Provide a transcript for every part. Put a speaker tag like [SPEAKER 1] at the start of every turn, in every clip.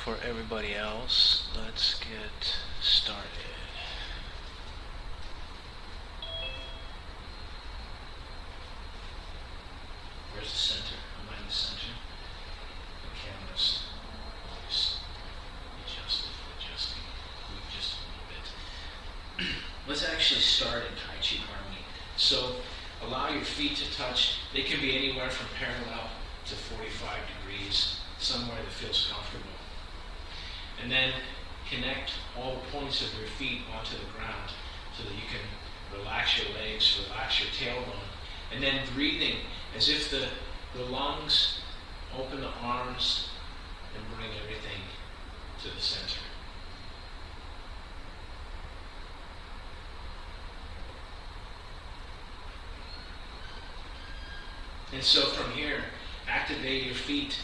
[SPEAKER 1] for everybody else, let's get started. Where's the center? Am I in the center? The camera's always adjusting. Move just a little bit. Let's actually start in Tai Chi Harmony. So allow your feet to touch. They can be anywhere from parallel to 45 degrees, somewhere that feels comfortable. And then connect all the points of your feet onto the ground so that you can relax your legs, relax your tailbone. And then breathing as if the lungs open the arms and bring everything to the center. And so from here, activate your feet,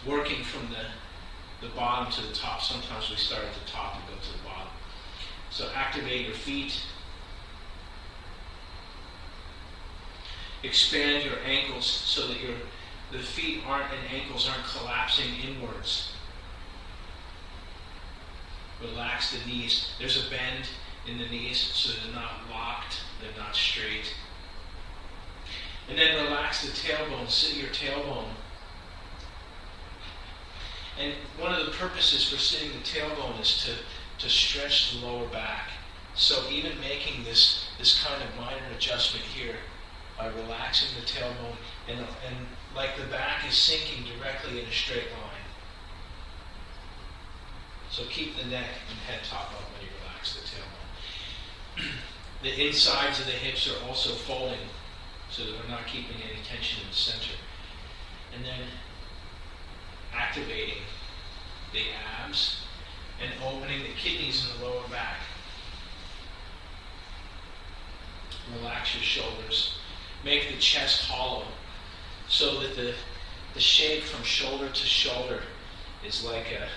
[SPEAKER 1] working from the bottom to the top. Sometimes we start at the top and go to the bottom. So activate your feet. Expand your ankles so that the feet and ankles aren't collapsing inwards. Relax the knees. There's a bend in the knees so they're not locked, they're not straight. And then relax the tailbone. Sit your tailbone. And one of the purposes for sitting the tailbone is to stretch the lower back. So even making this kind of minor adjustment here by relaxing the tailbone and like the back is sinking directly in a straight line. So keep the neck and head top up when you relax the tailbone. The insides of the hips are also folding so that we're not keeping any tension in the center. And then activating the abs and opening the kidneys in the lower back. Relax your shoulders. Make the chest hollow so that the shape from shoulder to shoulder is like a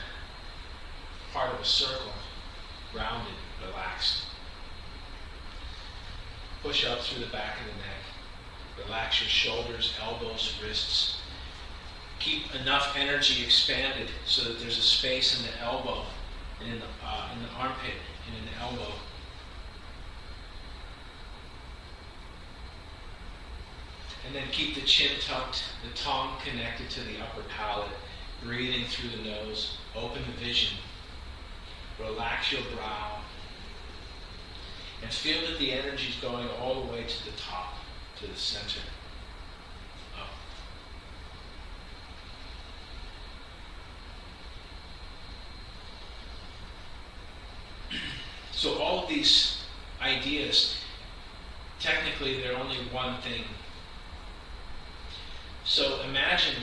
[SPEAKER 1] part of a circle, rounded, relaxed. Push up through the back of the neck. Relax your shoulders, elbows, wrists. Keep enough energy expanded so that there's a space in the elbow and in the armpit and in the elbow. And then keep the chin tucked, the tongue connected to the upper palate, breathing through the nose. Open the vision. Relax your brow. And feel that the energy is going all the way to the top, to the center. Up. So all of these ideas, technically they're only one thing. So imagine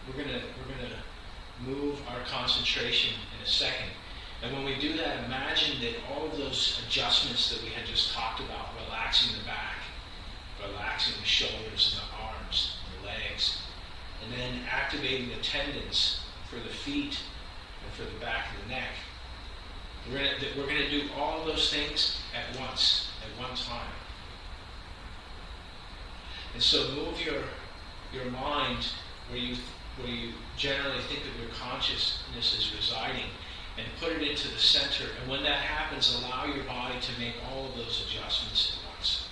[SPEAKER 1] we're gonna move our concentration in a second. And when we do that, imagine that all of those adjustments that we had just talked about, relaxing the back, relaxing the shoulders and the arms and the legs, and then activating the tendons for the feet and for the back of the neck. We're going to do all of those things at once, at one time. And so move your mind where you generally think that your consciousness is residing, and put it into the center. And when that happens, allow your body to make all of those adjustments at once.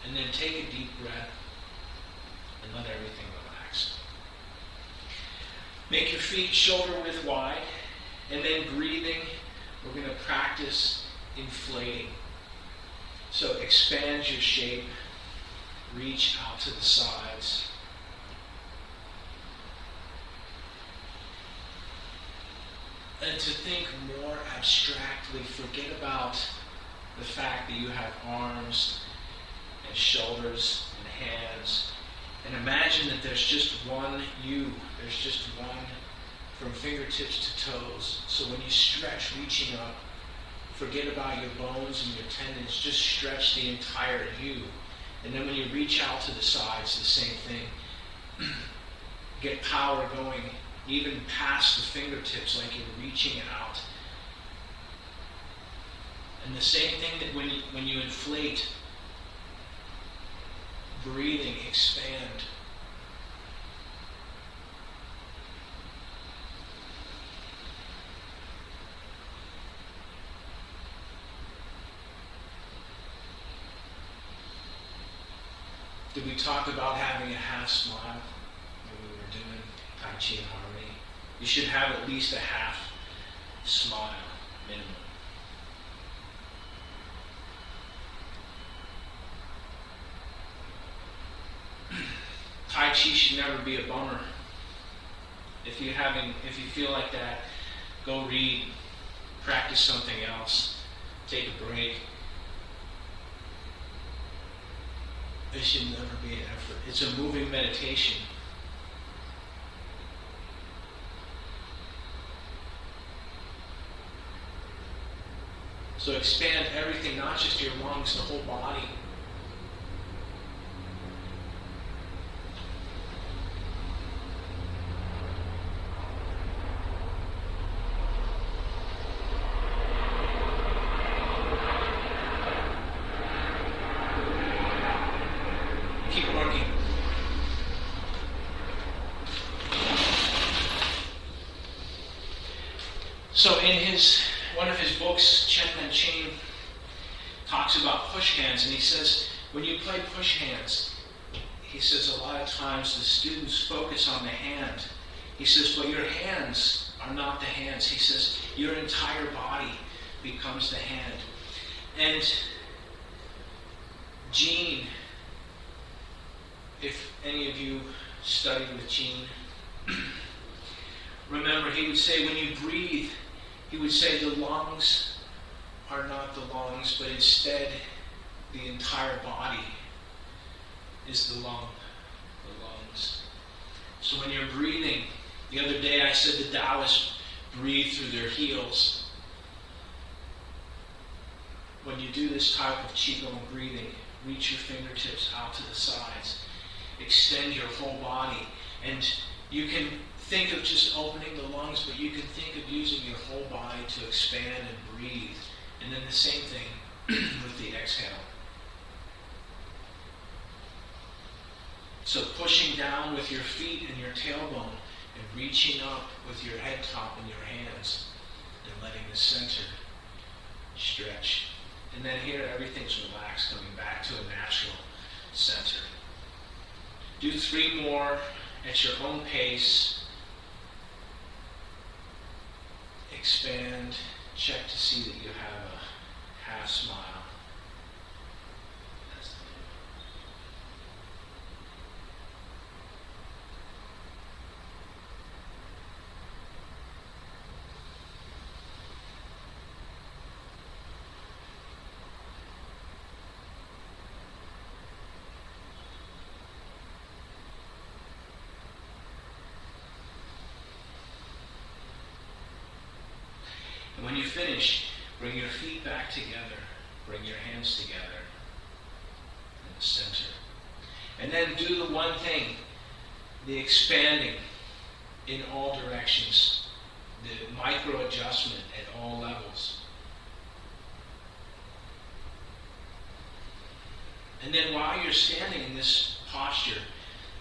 [SPEAKER 1] And then take a deep breath and let everything relax. Make your feet shoulder width wide, and then breathing, we're going to practice inflating. So expand your shape, reach out to the sides. And to think more abstractly, forget about the fact that you have arms and shoulders and hands. And imagine that there's just one you. There's just one from fingertips to toes. So when you stretch, reaching up, forget about your bones and your tendons. Just stretch the entire you. And then when you reach out to the sides, the same thing. Get power going even past the fingertips, like you're reaching out. And the same thing that when you inflate, breathing, expand. Did we talk about having a half smile when we were doing Tai Chi and Harmony? You should have at least a half smile minimum. Tai Chi should never be a bummer. If you feel like that, go read, practice something else, take a break. It should never be an effort. It's a moving meditation. So expand everything, not just your lungs, the whole body. Keep working. So in one of his books, Chen Man-ching talks about push hands, and he says, when you play push hands, he says a lot of times the students focus on the hand. He says, but your hands are not the hands. He says, your entire body becomes the hand. And Gene, if any of you studied with Gene, remember he would say when you breathe, he would say the lungs are not the lungs, but instead the entire body is the lungs. So when you're breathing, the other day I said the Taoists breathe through their heels. When you do this type of Qigong breathing, reach your fingertips out to the sides, extend your whole body, and you can think of just opening the lungs, but you can think of using your whole body to expand and breathe. And then the same thing with the exhale. So pushing down with your feet and your tailbone and reaching up with your head top and your hands and letting the center stretch. And then here everything's relaxed, coming back to a natural center. Do 3 more at your own pace. Expand, check to see that you have a half smile. That's the And when you finish, bring your feet back together. Bring your hands together in the center. And then do the one thing, the expanding in all directions, the micro adjustment at all levels. And then while you're standing in this posture,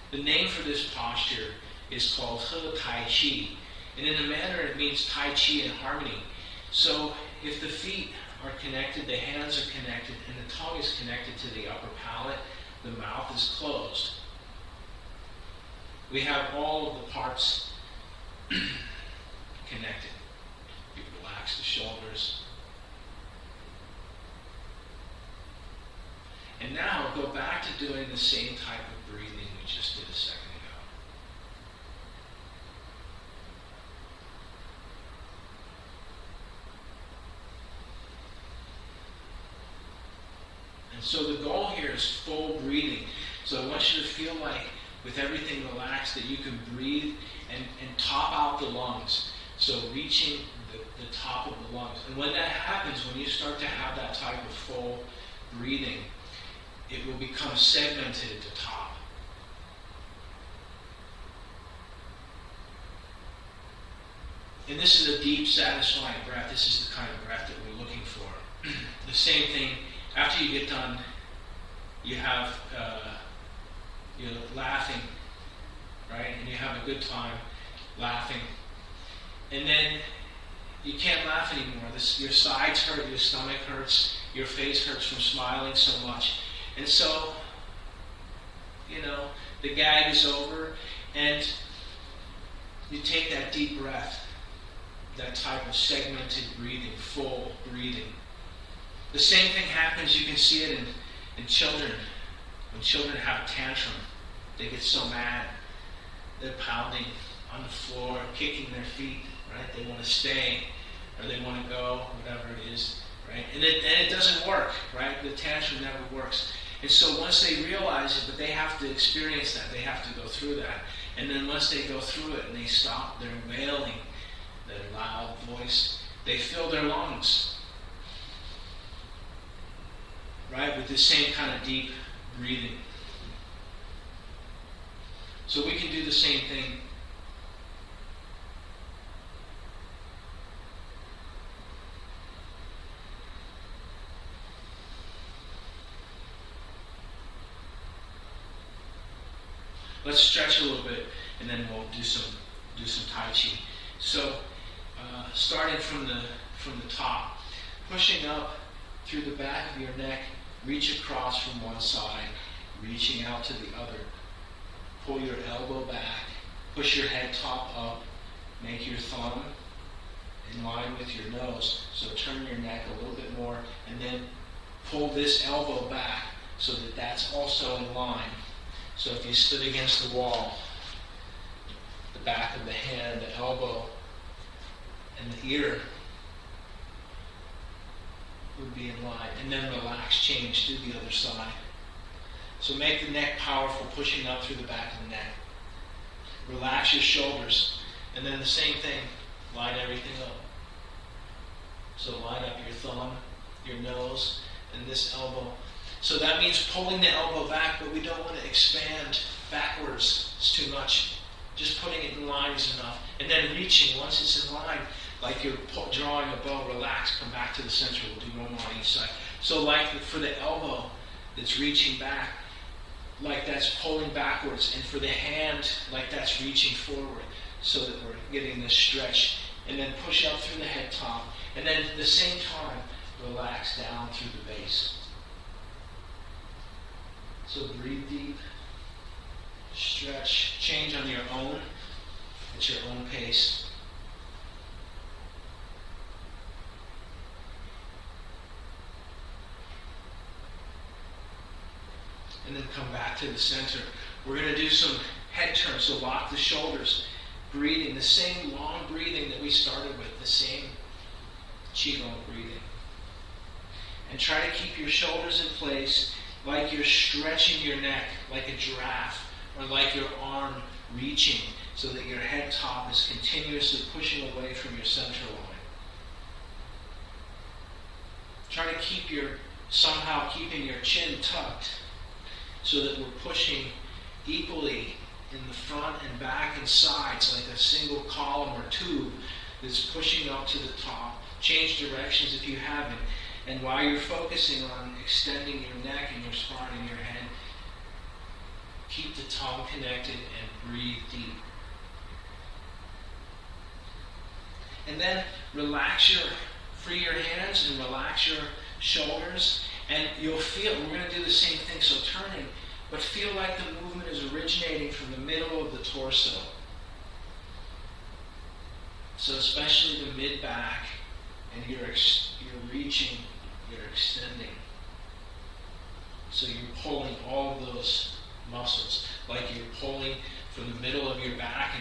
[SPEAKER 1] the name for this posture is called He Tai Chi. And in the Mandarin it means Tai Chi in harmony. So if the feet are connected, the hands are connected, and the tongue is connected to the upper palate, the mouth is closed. We have all of the parts connected. You relax the shoulders. And now go back to doing the same type of breathing we just did a second ago. And so the goal here is full breathing. So I want you to feel like, with everything relaxed, that you can breathe and top out the lungs. So reaching the top of the lungs. And when that happens, when you start to have that type of full breathing, it will become segmented at the top. And this is a deep, satisfying breath. This is the kind of breath that we're looking for. The same thing, after you get done, you have you're laughing, right? And you have a good time laughing. And then you can't laugh anymore. Your sides hurt, your stomach hurts, your face hurts from smiling so much. And so, the gag is over, and you take that deep breath, that type of segmented breathing, full breathing. The same thing happens, you can see it in children. When children have a tantrum, they get so mad. They're pounding on the floor, kicking their feet, right? They want to stay, or they want to go, whatever it is, right? And it doesn't work, right? The tantrum never works. And so once they realize it, but they have to experience that, they have to go through that. And then once they go through it and they stop their wailing, their loud voice, they fill their lungs, right? With the same kind of deep breathing. So we can do the same thing. Let's stretch a little bit, and then we'll do some Tai Chi. So, starting from the top, pushing up through the back of your neck, reach across from one side, reaching out to the other. Pull your elbow back, push your head top up, make your thumb in line with your nose. So turn your neck a little bit more, and then pull this elbow back so that that's also in line. So if you stood against the wall, the back of the hand, the elbow, and the ear would be in line. And then relax, change, do the other side. So make the neck powerful, pushing up through the back of the neck. Relax your shoulders. And then the same thing, line everything up. So line up your thumb, your nose, and this elbow. So that means pulling the elbow back, but we don't want to expand backwards. It's too much. Just putting it in line is enough. And then reaching, once it's in line, like you're drawing a bow, relax, come back to the center. We'll do one more on each side. So like for the elbow that's reaching back, like that's pulling backwards. And for the hand, like that's reaching forward, so that we're getting this stretch. And then push up through the head top. And then at the same time, relax down through the base. So breathe deep, stretch, change on your own, at your own pace. And then come back to the center. We're going to do some head turns, so lock the shoulders, breathing, the same long breathing that we started with, the same Qigong breathing. And try to keep your shoulders in place, like you're stretching your neck like a giraffe, or like your arm reaching, so that your head top is continuously pushing away from your center line. Try to somehow keeping your chin tucked, so that we're pushing equally in the front and back and sides, like a single column or tube that's pushing up to the top. Change directions if you haven't. And while you're focusing on extending your neck and your spine and your head, keep the tongue connected and breathe deep. And then free your hands and relax your shoulders. And you'll feel, we're going to do the same thing, so turning, but feel like the movement is originating from the middle of the torso. So especially the mid-back, and you're reaching, you're extending. So you're pulling all of those muscles, like you're pulling from the middle of your back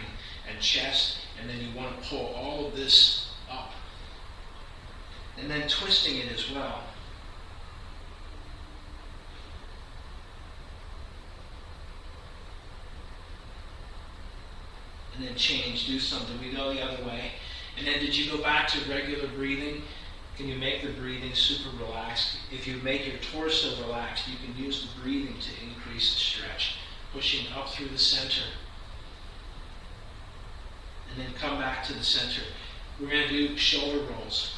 [SPEAKER 1] and chest, and then you want to pull all of this up. And then twisting it as well. And then change, do something. We go the other way. And then did you go back to regular breathing? Can you make the breathing super relaxed? If you make your torso relaxed, you can use the breathing to increase the stretch. Pushing up through the center. And then come back to the center. We're going to do shoulder rolls.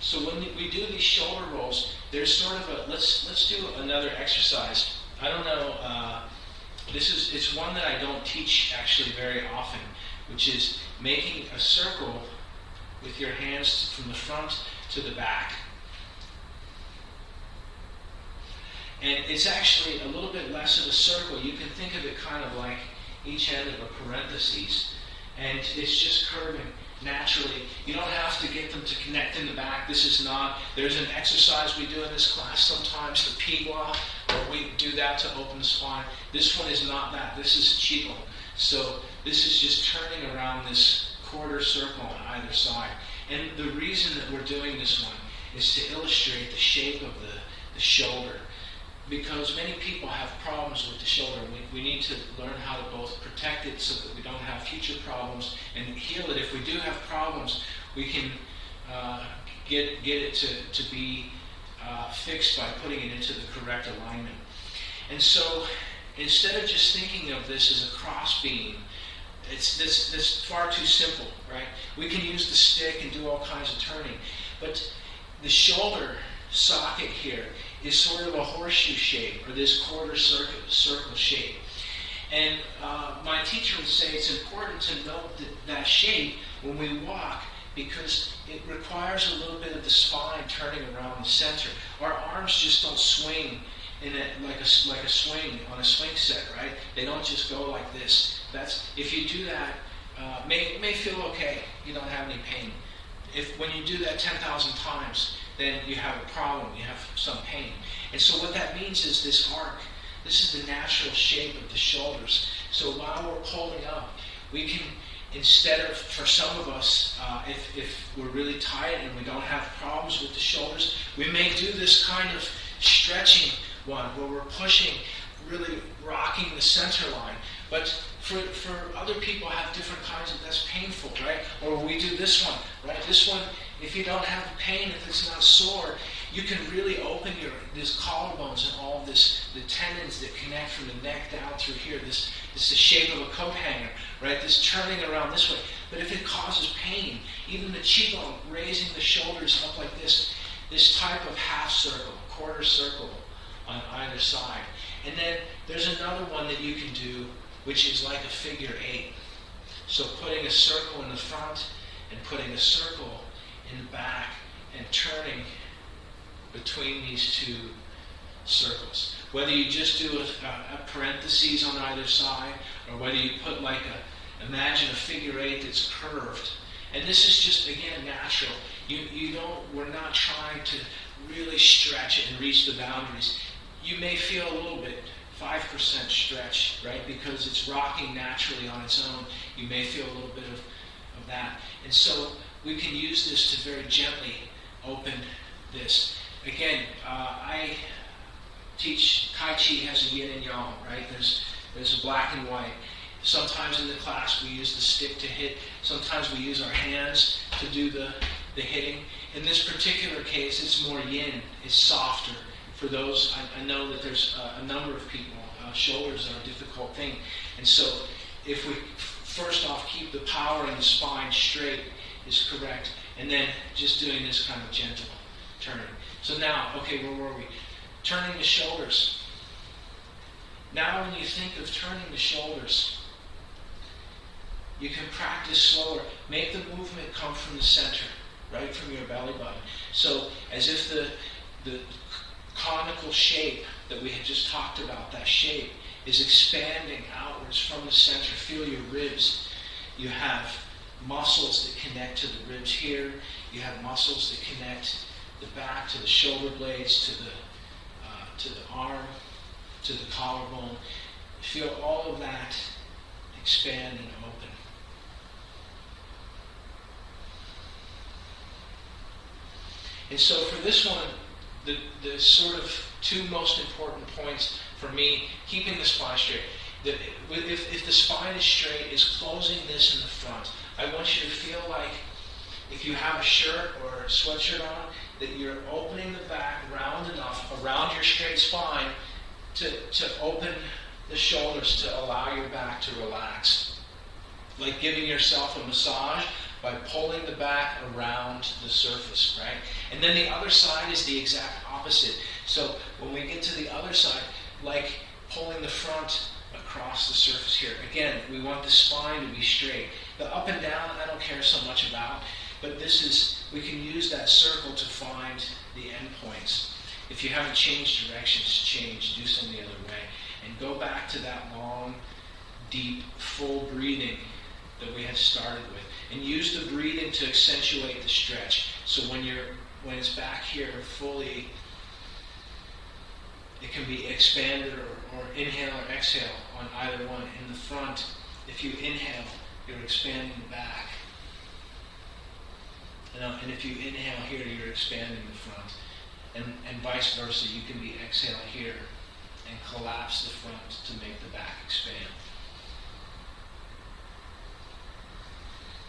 [SPEAKER 1] So when we do these shoulder rolls, there's sort of a, let's do another exercise. I don't know, it's one that I don't teach actually very often, which is making a circle with your hands from the front to the back. And it's actually a little bit less of a circle. You can think of it kind of like each end of a parenthesis. And it's just curving naturally. You don't have to get them to connect in the back. This is not, there's an exercise we do in this class sometimes, the Pigwa, where we do that to open the spine. This one is not that. This is Chigo. So this is just turning around this quarter circle on either side. And the reason that we're doing this one is to illustrate the shape of the shoulder. Because many people have problems with the shoulder. We need to learn how to both protect it so that we don't have future problems and heal it. If we do have problems, we can get it to be fixed by putting it into the correct alignment. And so instead of just thinking of this as a cross beam, it's far too simple, right? We can use the stick and do all kinds of turning. But the shoulder socket here is sort of a horseshoe shape, or this quarter circle shape. And my teacher would say it's important to note that shape when we walk, because it requires a little bit of the spine turning around the center. Our arms just don't swing in like a swing on a swing set, right? They don't just go like this. If you do that, may feel okay. You don't have any pain. When you do that 10,000 times, then you have a problem, you have some pain. And so what that means is this arc, this is the natural shape of the shoulders. So while we're pulling up, we can, instead of, for some of us, if we're really tight and we don't have problems with the shoulders, we may do this kind of stretching one where we're pushing, really rocking the center line. But for other people have different kinds of, that's painful, right? Or we do this one, right? This one, if you don't have pain, if it's not sore, you can really open these collarbones and all this, the tendons that connect from the neck down through here. This is the shape of a coat hanger, right? This turning around this way. But if it causes pain, even the Qigong, raising the shoulders up like this type of half circle, quarter circle on either side. And then there's another one that you can do, which is like a figure 8. So putting a circle in the front and putting a circle in the back and turning between these two circles. Whether you just do a parenthesis on either side, or whether you put imagine a figure 8 that's curved. And this is just, again, natural. We're not trying to really stretch it and reach the boundaries. You may feel a little bit, 5% stretch, right? Because it's rocking naturally on its own. You may feel a little bit of that. And so we can use this to very gently open this. Again, I teach Tai Chi has a yin and yang, right? There's a black and white. Sometimes in the class we use the stick to hit. Sometimes we use our hands to do the hitting. In this particular case, it's more yin. It's softer. For those, I know that there's a number of people, shoulders are a difficult thing. And so if we first off keep the power in the spine straight is correct, and then just doing this kind of gentle turning. So now, okay, where were we? Turning the shoulders. Now when you think of turning the shoulders, you can practice slower. Make the movement come from the center, right from your belly button. So as if the conical shape that we had just talked about, that shape, is expanding outwards from the center. Feel your ribs. You have muscles that connect to the ribs here. You have muscles that connect the back to the shoulder blades, to the arm, to the collarbone. Feel all of that expand and open. And so for this one, the sort of two most important points for me, keeping the spine straight. If the spine is straight, is closing this in the front. I want you to feel like if you have a shirt or a sweatshirt on, that you're opening the back round enough around your straight spine to open the shoulders to allow your back to relax. Like giving yourself a massage by pulling the back around the surface, right? And then the other side is the exact opposite. So when we get to the other side, like pulling the front across the surface here. Again, we want the spine to be straight. The up and down, I don't care so much about, but we can use that circle to find the end points. If you haven't changed directions, do some the other way. And go back to that long, deep, full breathing that we had started with. And use the breathing to accentuate the stretch. So when it's back here fully, it can be expanded or inhale or exhale on either one. In the front, if you inhale, you're expanding the back. And if you inhale here, you're expanding the front. And vice versa, you can be exhaling here and collapse the front to make the back expand.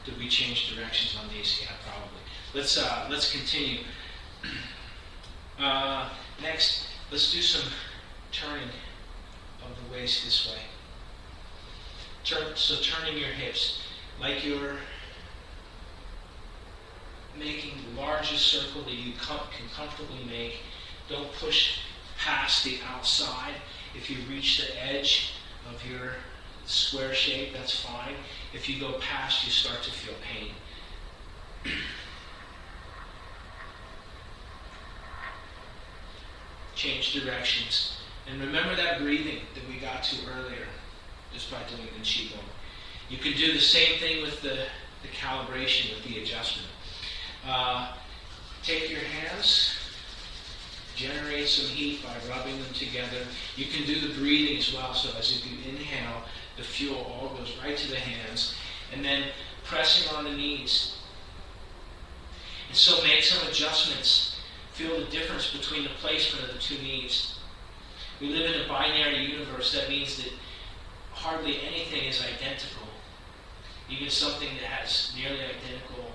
[SPEAKER 1] Did we change directions on these? Yeah, probably. Let's continue. Next, let's do some turning of the waist this way. So turning your hips like you're making the largest circle that you can comfortably make. Don't push past the outside. If you reach the edge of your square shape, that's fine. If you go past, you start to feel pain. Change directions. And remember that breathing that we got to earlier, just by doing the Qigong. You can do the same thing with the calibration, with the adjustment. Take your hands, generate some heat by rubbing them together. You can do the breathing as well, so as if you inhale, the fuel all goes right to the hands, and then pressing on the knees. And so make some adjustments. Feel the difference between the placement of the two knees. We live in a binary universe. That means that hardly anything is identical. Even something that has nearly identical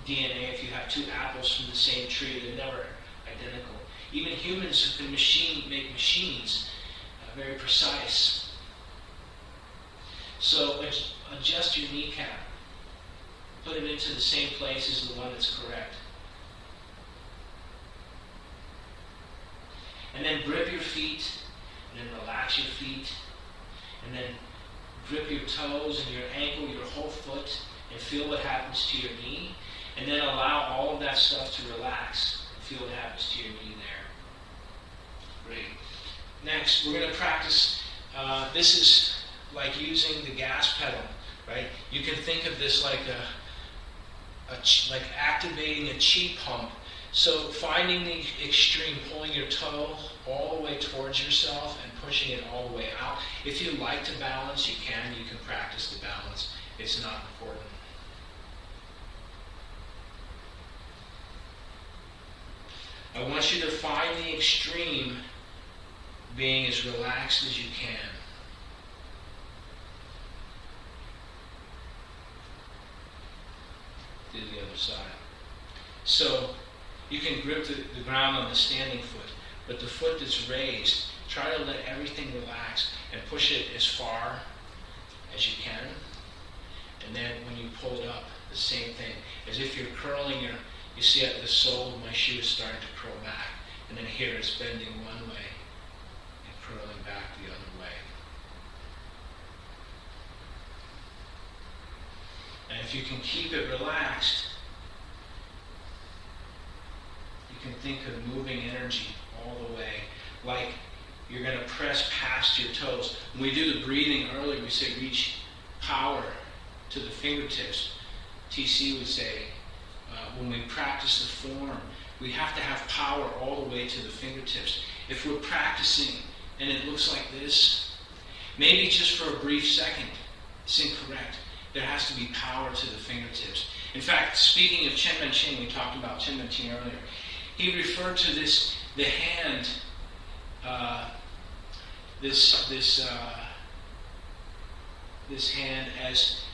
[SPEAKER 1] DNA, if you have two apples from the same tree, they're never identical. Even humans who can make machines very precise. So adjust your kneecap. Put it into the same place as the one that's correct. And then grip your feet, and then relax your feet, and then grip your toes and your ankle, your whole foot, and feel what happens to your knee. And then allow all of that stuff to relax. And feel what happens to your knee there. Great. Next, we're going to practice. This is like using the gas pedal, right? You can think of this like like activating a chi pump. So finding the extreme, pulling your toe all the way towards yourself and pushing it all the way out. If you like to balance, you can practice the balance. It's not important. I want you to find the extreme, being as relaxed as you can. Do the other side. So you can grip the ground on the standing foot, but the foot that's raised, try to let everything relax and push it as far as you can. And then when you pull it up, the same thing. As if you're curling you see the sole of my shoe is starting to curl back. And then here it's bending one way and curling back the other way. And if you can keep it relaxed, you can think of moving energy all the way, like you're going to press past your toes. When we do the breathing earlier, we say reach power to the fingertips. TC would say, when we practice the form, we have to have power all the way to the fingertips. If we're practicing and it looks like this, maybe just for a brief second, it's incorrect. There has to be power to the fingertips. In fact, speaking of Chen Manqing, we talked about Chen Manqing earlier. He referred to the hand, this hand as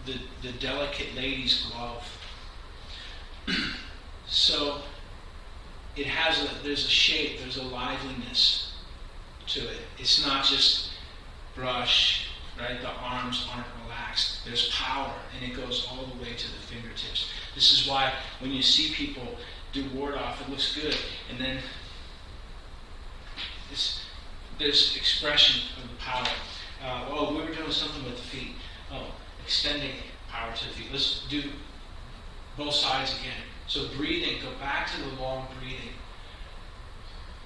[SPEAKER 1] the delicate lady's glove. So there's a shape, there's a liveliness to it. It's not just brush, right? The arms aren't relaxed. There's power, and it goes all the way to the fingertips. This is why when you see people do ward off, it looks good, and then there's expression of the power. We were doing something with the feet. Extending power to the feet. Let's do both sides again. So breathing, go back to the long breathing.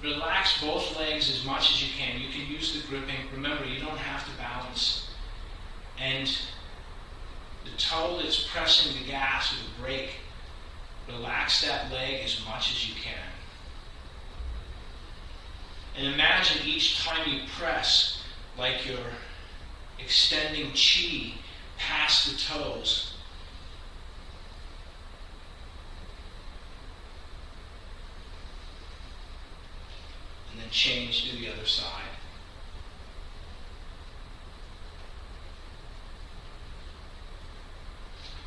[SPEAKER 1] Relax both legs as much as you can. You can use the gripping. Remember, you don't have to balance. And the toe that's pressing the gas or the brake, relax that leg as much as you can. And imagine each time you press, like you're extending chi past the toes. And then change to the other side.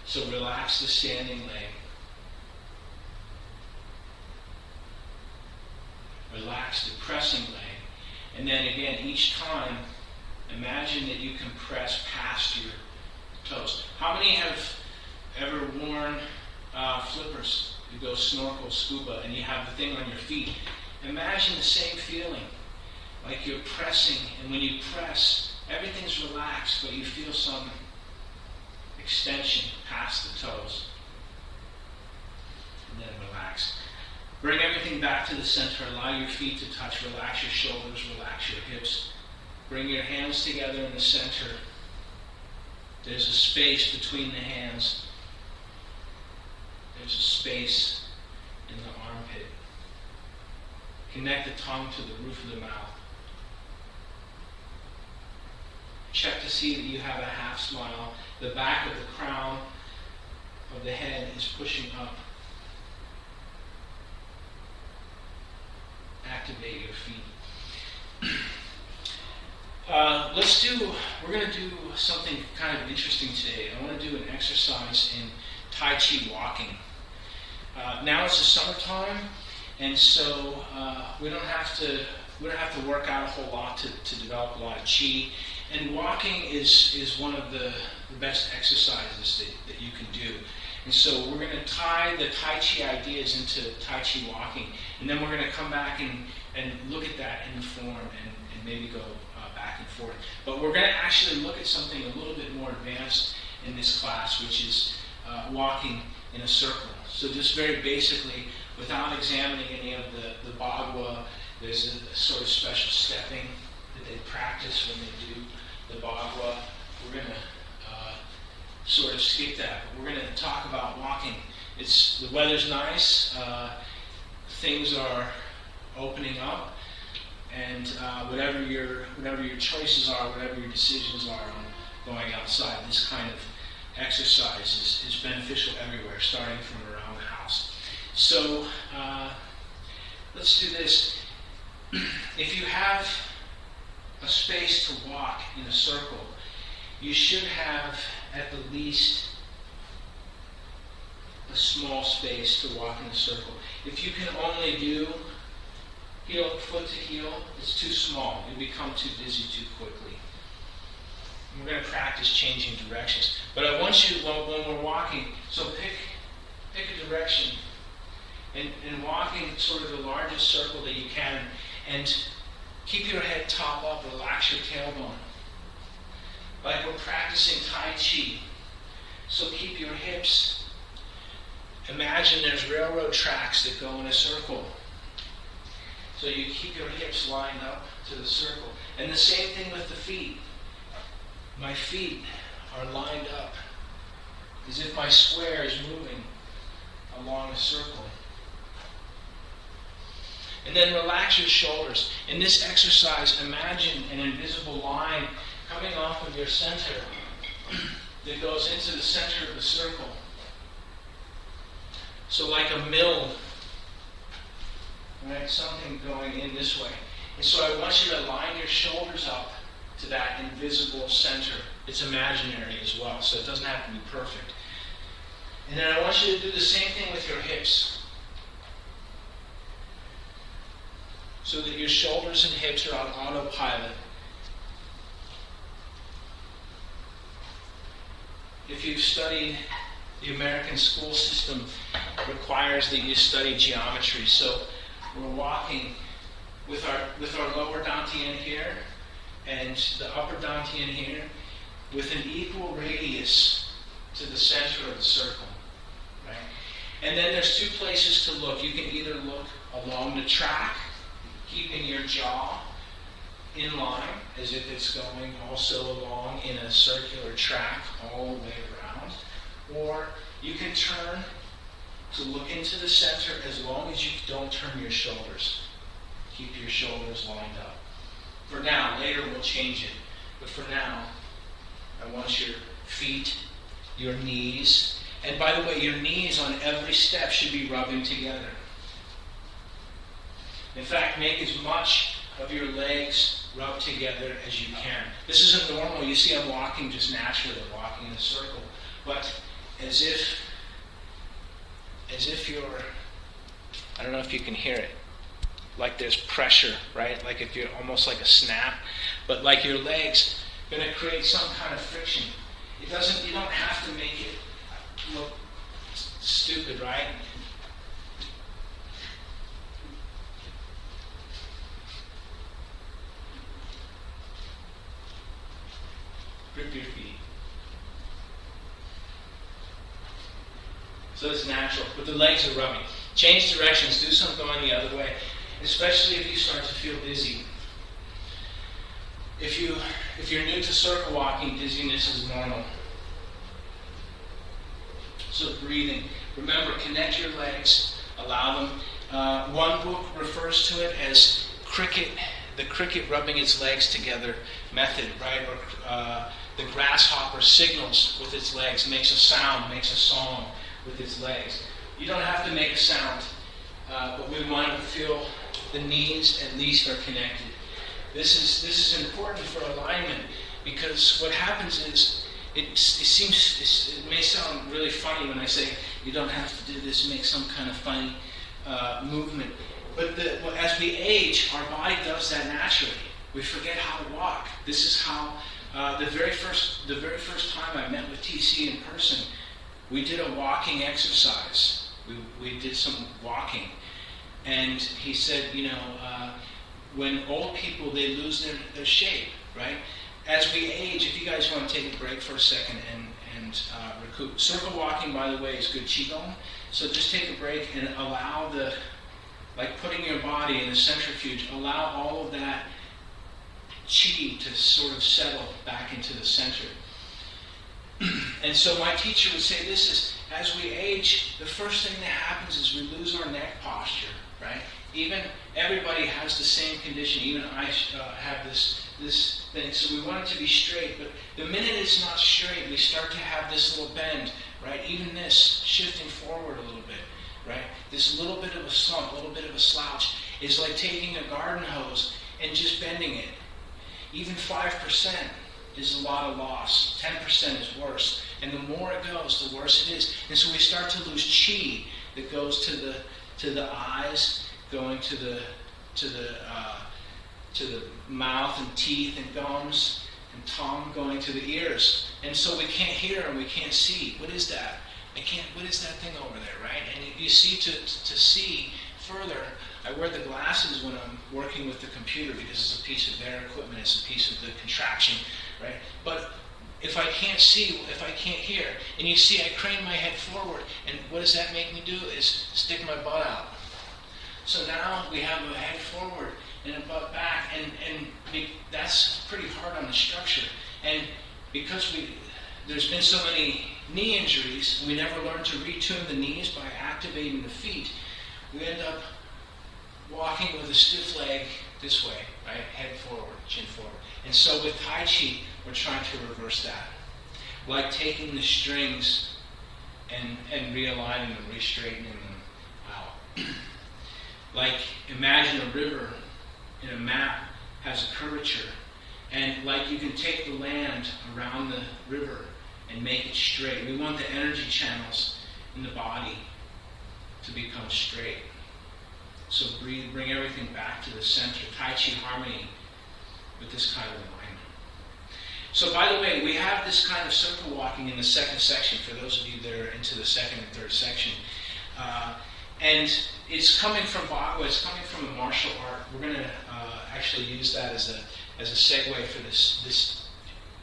[SPEAKER 1] So relax the standing leg. Relax the pressing leg. And then again, each time, imagine that you can press past your toes. How many have ever worn flippers? You go snorkel, scuba, and you have the thing on your feet. Imagine the same feeling, like you're pressing, and when you press, everything's relaxed, but you feel some extension past the toes. And then relax. Bring everything back to the center. Allow your feet to touch. Relax your shoulders. Relax your hips. Bring your hands together in the center. There's a space between the hands. There's a space in the armpit. Connect the tongue to the roof of the mouth. Check to see that you have a half smile. The back of the crown of the head is pushing up. Activate your feet. We're going to do something kind of interesting today. I want to do an exercise in Tai Chi walking. Now it's the summertime, and so we don't have to work out a whole lot to develop a lot of chi. And walking is one of the best exercises that you can do. And so we're going to tie the Tai Chi ideas into Tai Chi walking, and then we're going to come back and look at that in the form and maybe go back and forth. But we're going to actually look at something a little bit more advanced in this class, which is walking in a circle. So just very basically, without examining any of the Bagua, there's a sort of special stepping that they practice when they do the Bagua. We're going to sort of skip that. But we're going to talk about walking. The weather's nice. Things are opening up, and whatever your choices are, whatever your decisions are on going outside, this kind of exercise is beneficial everywhere, starting from around the house. So let's do this. If you have a space to walk in a circle, you should have at the least a small space to walk in a circle. If you can only do foot to heel, it's too small. You become too dizzy too quickly. We're going to practice changing directions. But I want you, when we're walking, so pick a direction and walking sort of the largest circle that you can, and keep your head top up, relax your tailbone. Like we're practicing Tai Chi. So keep your hips. Imagine there's railroad tracks that go in a circle. So you keep your hips lined up to the circle. And the same thing with the feet. My feet are lined up as if my square is moving along a circle. And then relax your shoulders. In this exercise, imagine an invisible line coming off of your center that goes into the center of the circle. So like a mill, right? Something going in this way. And so I want you to line your shoulders up to that invisible center. It's imaginary as well, so it doesn't have to be perfect. And then I want you to do the same thing with your hips. So that your shoulders and hips are on autopilot. if you've studied, the American school system requires that you study geometry. So we're walking with our lower dantian here and the upper dantian here with an equal radius to the center of the circle. Right? And then there's two places to look. You can either look along the track, keeping your jaw in line as if it's going also along in a circular track all the way around. Or you can turn to look into the center as long as you don't turn your shoulders. Keep your shoulders lined up. For now, later we'll change it. But for now, I want your feet, your knees, and by the way, your knees on every step should be rubbing together. In fact, make as much of your legs rub together as you can. This isn't normal. You see I'm walking just naturally, walking in a circle. But as if you're, I don't know if you can hear it, like there's pressure, right? Like if you're almost like a snap, but like your legs going to create some kind of friction. You don't have to make it look stupid, right? Grip your feet. So it's natural, but the legs are rubbing. Change directions, do some going the other way, especially if you start to feel dizzy. If you're new to circle walking, dizziness is normal. So breathing. Remember, connect your legs, allow them. One book refers to it as the cricket rubbing its legs together method, right? Or the grasshopper signals with its legs, makes a sound, makes a song with its legs. You don't have to make a sound, but we want to feel the knees at least are connected. This is important for alignment because what happens is it may sound really funny when I say you don't have to do this, make some kind of funny movement. But as we age, our body does that naturally. We forget how to walk. This is how the very first time I met with TC in person, we did a walking exercise. We did some walking, and he said, when old people, they lose their shape, right? As we age, if you guys want to take a break for a second and recoup. Circle walking, by the way, is good qigong. So just take a break and allow like putting your body in the centrifuge, allow all of that qi to sort of settle back into the center. And so my teacher would say this is, as we age, the first thing that happens is we lose our neck posture, right? Everybody has the same condition. Even I have this thing. So we want it to be straight, but the minute it's not straight, we start to have this little bend, right? Even this, shifting forward a little bit, right? This little bit of a slump, a little bit of a slouch is like taking a garden hose and just bending it. Even 5% is a lot of loss. 10% is worse. And the more it goes, the worse it is. And so we start to lose chi that goes to the eyes, going to the mouth and teeth and gums and tongue, going to the ears. And so we can't hear and we can't see. What is that? What is that thing over there, right? And you see, to see further, I wear the glasses when I'm working with the computer because it's a piece of their equipment, it's a piece of the contraction, right? But if I can't see, if I can't hear, and you see I crane my head forward, and what does that make me do is stick my butt out. So now we have a head forward and a butt back, and that's pretty hard on the structure. And because there's been so many knee injuries, we never learned to retune the knees by activating the feet. We end up walking with a stiff leg this way, right? Head forward, chin forward. And so with Tai Chi, we're trying to reverse that. Like taking the strings and realigning them, re-straightening them out. Like imagine a river in a map has a curvature. And like you can take the land around the river and make it straight. We want the energy channels in the body to become straight. So breathe, bring everything back to the center. Tai Chi harmony with this kind of alignment. So by the way, we have this kind of circle walking in the second section for those of you that are into the second and third section. And it's coming from Bagua, it's coming from a martial art. We're going to actually use that as a segue for this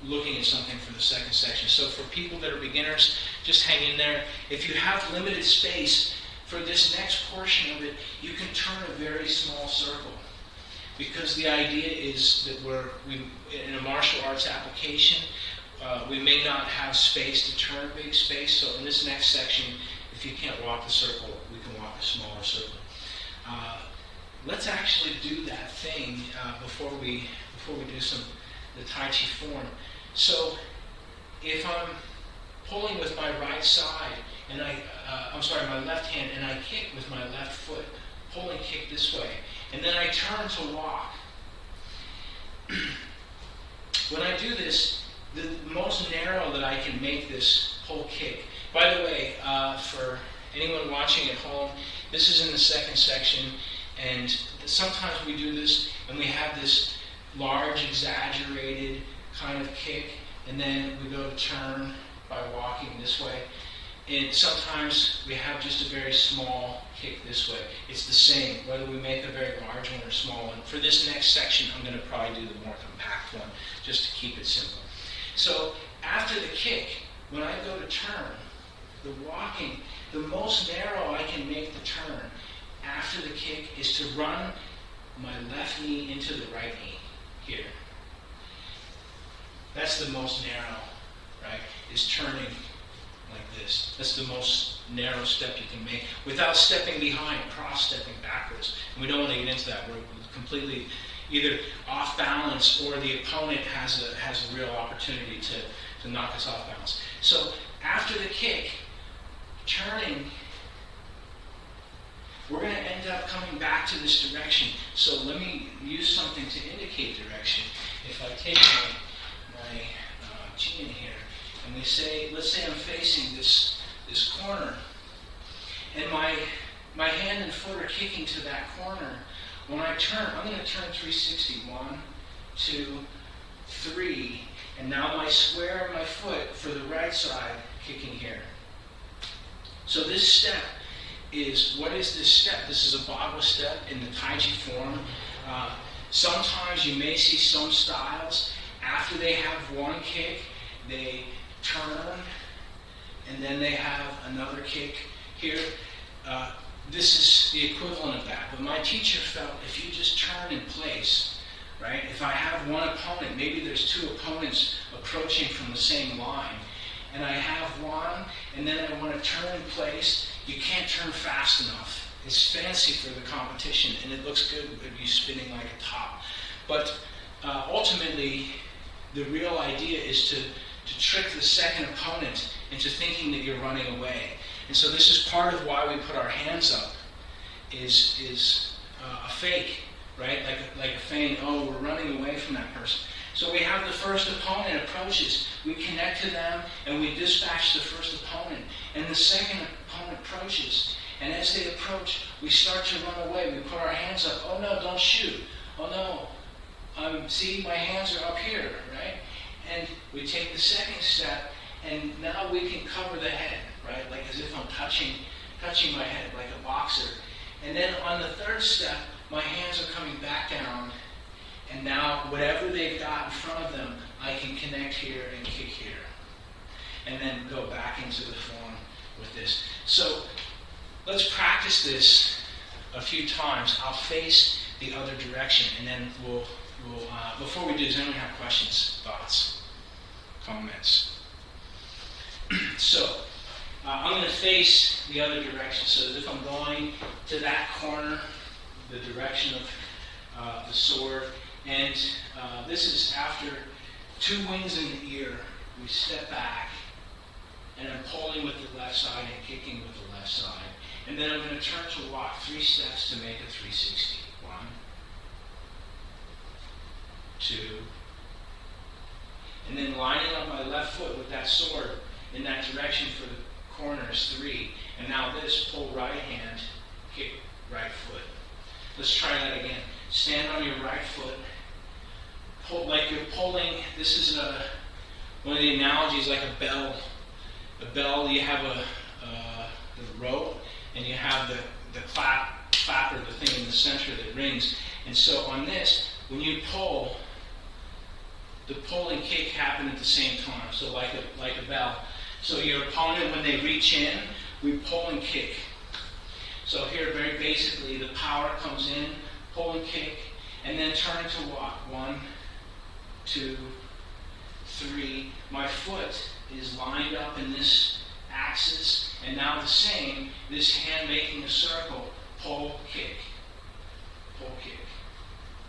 [SPEAKER 1] looking at something for the second section. So for people that are beginners, just hang in there. If you have limited space for this next portion of it, you can turn a very small circle. Because the idea is that we in a martial arts application, we may not have space to turn a big space. So in this next section, if you can't walk the circle, we can walk a smaller circle. Let's actually do that thing before we do the Tai Chi form. So if I'm pulling with my right side and my left hand, and I kick with my left foot, pulling kick this way, and then I turn to walk. When I do this, the most narrow that I can make this pull kick. By the way, for anyone watching at home, this is in the second section, and sometimes we do this and we have this large, exaggerated kind of kick, and then we go to turn by walking this way. And sometimes we have just a very small kick this way. It's the same, whether we make a very large one or small one. For this next section, I'm going to probably do the more compact one, just to keep it simple. So after the kick, when I go to turn, the walking, the most narrow I can make the turn after the kick is to run my left knee into the right knee here. That's the most narrow, right? Is turning like this. That's the most narrow step you can make without stepping behind, cross-stepping backwards. And we don't want to get into that. We're completely either off balance or the opponent has a real opportunity to knock us off balance. So after the kick, turning, we're going to end up coming back to this direction. So let me use something to indicate direction. If I take my chin here, and let's say I'm facing this corner, and my hand and foot are kicking to that corner. When I turn, I'm going to turn 360. 1, 2, 3, and now my square of my foot for the right side kicking here. So this step is, what is this step? This is a Bagua step in the Tai Chi form. Sometimes you may see some styles, after they have one kick, they turn, and then they have another kick here. This is the equivalent of that. But my teacher felt if you just turn in place, right? If I have one opponent, maybe there's two opponents approaching from the same line, and I have one, and then I want to turn in place, you can't turn fast enough. It's fancy for the competition, and it looks good with you spinning like a top. But ultimately, the real idea is to trick the second opponent into thinking that you're running away. And so this is part of why we put our hands up, is a fake, right? Like a feign, oh, we're running away from that person. So we have the first opponent approaches, we connect to them, and we dispatch the first opponent. And the second opponent approaches, and as they approach, we start to run away. We put our hands up, oh no, don't shoot. Oh no, see, my hands are up here, right? And we take the second step, and now we can cover the head, right? Like as if I'm touching my head like a boxer. And then on the third step, my hands are coming back down, and now whatever they've got in front of them, I can connect here and kick here. And then go back into the form with this. So let's practice this a few times. I'll face the other direction, and then we'll before we do, does anyone have questions, thoughts, comments? So I'm going to face the other direction. So if I'm going to that corner, the direction of the sword, and this is after 2 wings in the ear, we step back, and I'm pulling with the left side and kicking with the left side. And then I'm going to turn to walk 3 steps to make a 360. 1, 2, and then lining up my left foot with that sword in that direction for the corners, 3. And now this, pull right hand, kick right foot. Let's try that again. Stand on your right foot. Pull like you're pulling. This is one of the analogies like a bell. A bell, you have the rope, and you have the clapper, the thing in the center that rings. And so on this, when you pull, the pull and kick happen at the same time. So like a bell. So your opponent, when they reach in, we pull and kick. So here, very basically, the power comes in, pull and kick, and then turn to walk. 1, 2, 3. My foot is lined up in this axis, and now the same, this hand making a circle, pull, kick, pull, kick,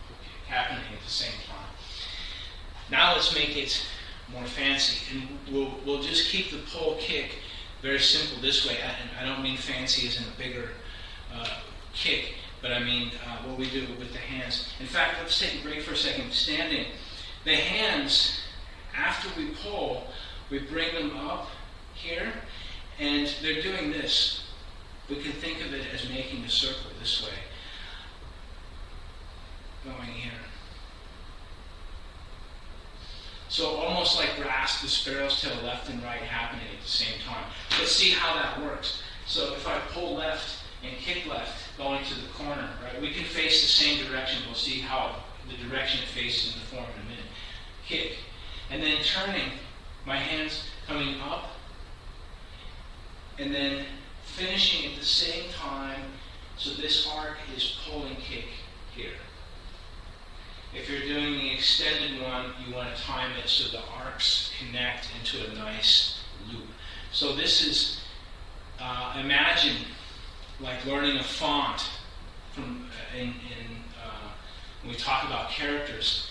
[SPEAKER 1] pull, kick, happening at the same time. Now let's make it more fancy, and we'll just keep the pull, kick very simple this way. I don't mean fancy as in a bigger kick, but I mean what we do with the hands. In fact, let's take a break for a second. Standing, the hands, after we pull, we bring them up here, and they're doing this. We can think of it as making a circle this way, going here. So almost like grasp the sparrow's tail, left and right happening at the same time. Let's see how that works. So if I pull left and kick left, going to the corner, right? We can face the same direction. We'll see how the direction it faces in the form in a minute. Kick. And then turning, my hands coming up, and then finishing at the same time. So this arc is pull and kick here. If you're doing the extended one, you want to time it so the arcs connect into a nice loop. So this is, imagine like learning a font from when we talk about characters.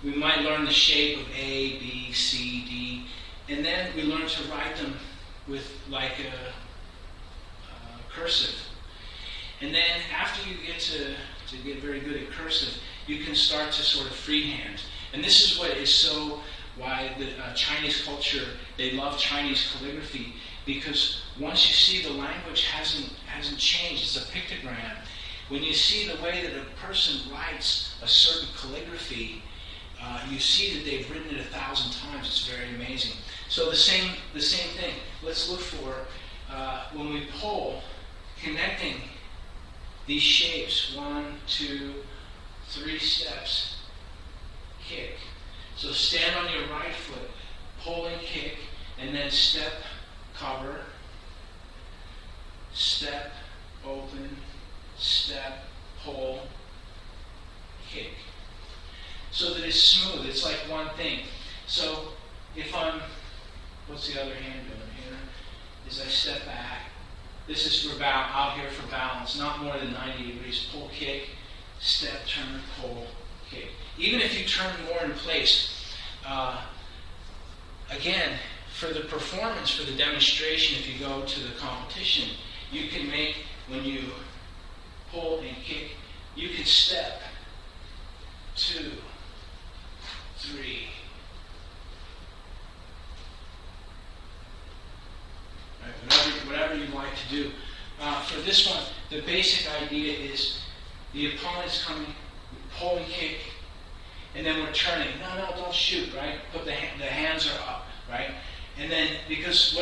[SPEAKER 1] We might learn the shape of A, B, C, D, and then we learn to write them with like a cursive. And then after you get to get very good at cursive, you can start to sort of freehand. And this is what is so why the Chinese culture, they love Chinese calligraphy, because once you see the language hasn't changed, it's a pictogram. When you see the way that a person writes a certain calligraphy, you see that they've written it 1,000 times. It's very amazing. So the same thing. Let's look for when we pull, connecting these shapes. 1, 2, 3 steps. Kick. So stand on your right foot, pull and kick, and then step, cover, step, open, step, pull, kick. So that it's smooth. It's like one thing. So if I'm, what's the other hand doing here? Is I step back. This is for out here for balance, not more than 90 degrees. Pull, kick, step, turn, pull, kick. Even if you turn more in place, again, for the performance, for the demonstration, if you go to the competition, you can make, when you pull and kick, you can step 2, 3. Right, whatever you like to do. For this one, the basic idea is the opponent's coming, pull and kick, and then we're turning. No, don't shoot, right? Put the hands are up, right? And then, because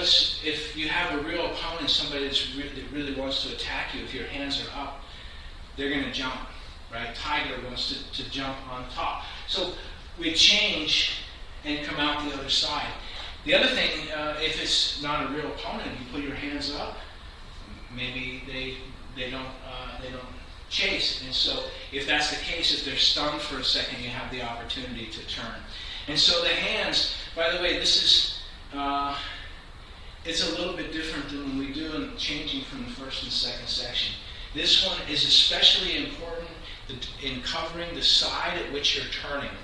[SPEAKER 1] if you have a real opponent, somebody that really wants to attack you, if your hands are up, they're going to jump, right? Tiger wants to jump on top. So we change and come out the other side. The other thing, if it's not a real opponent, you put your hands up. Maybe they don't chase, and so if that's the case, if they're stunned for a second, you have the opportunity to turn. And so the hands, by the way, this is it's a little bit different than when we do in changing from the first and second section. This one is especially important in covering the side at which you're turning.